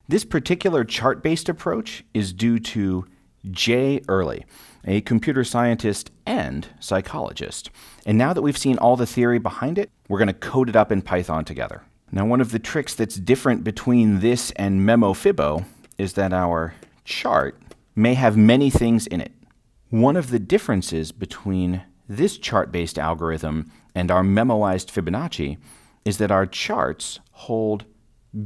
This particular chart-based approach is due to Jay Early, a computer scientist and psychologist. And now that we've seen all the theory behind it, we're going to code it up in Python together. Now, one of the tricks that's different between this and MemoFibbo is that our chart may have many things in it. One of the differences between this chart-based algorithm and our memoized Fibonacci is that our charts hold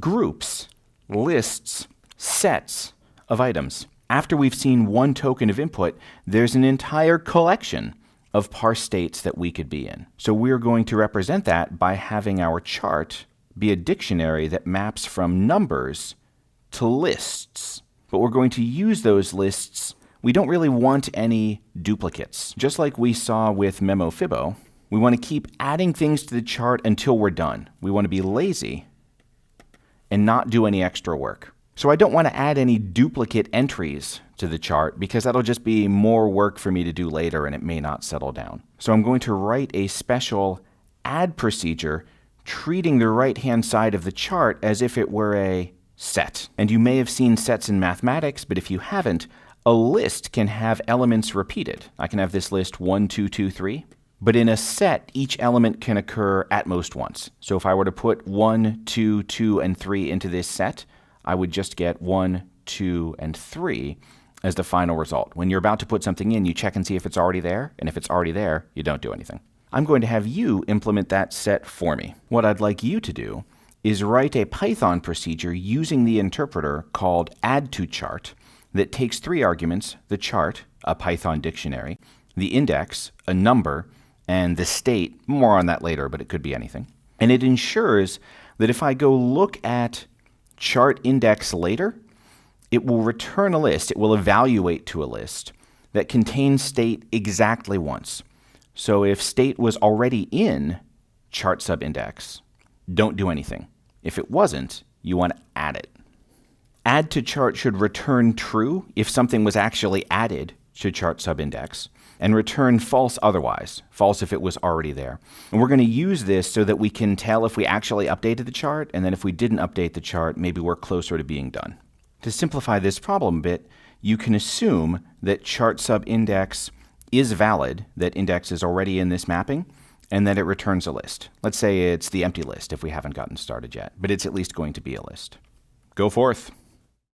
groups, lists, sets of items. After we've seen one token of input, there's an entire collection of parse states that we could be in. So we're going to represent that by having our chart be a dictionary that maps from numbers to lists. But we're going to use those lists. We don't really want any duplicates. Just like we saw with MemoFibbo, we want to keep adding things to the chart until we're done. We want to be lazy and not do any extra work. So I don't want to add any duplicate entries to the chart because that'll just be more work for me to do later and it may not settle down. So I'm going to write a special add procedure treating the right-hand side of the chart as if it were a set. And you may have seen sets in mathematics, but if you haven't, a list can have elements repeated. I can have this list 1, 2, 2, 3. But in a set, each element can occur at most once. So if I were to put 1, 2, 2, and 3 into this set, I would just get 1, 2, and 3 as the final result. When you're about to put something in, you check and see if it's already there, and if it's already there, you don't do anything. I'm going to have you implement that set for me. What I'd like you to do is write a Python procedure using the interpreter called Addtochart that takes 3 arguments: the chart, a Python dictionary, the index, a number, and the state, more on that later, but it could be anything. And it ensures that if I go look at chart index later, it will return a list, it will evaluate to a list that contains state exactly once. So if state was already in chart subindex, don't do anything. If it wasn't, you want to add it. Addtochart should return true if something was actually added to chart subindex, and return false otherwise, false if it was already there. And we're going to use this so that we can tell if we actually updated the chart, and then if we didn't update the chart, maybe we're closer to being done. To simplify this problem a bit, you can assume that chart subindex is valid, that index is already in this mapping, and that it returns a list. Let's say it's the empty list if we haven't gotten started yet, but it's at least going to be a list. Go forth.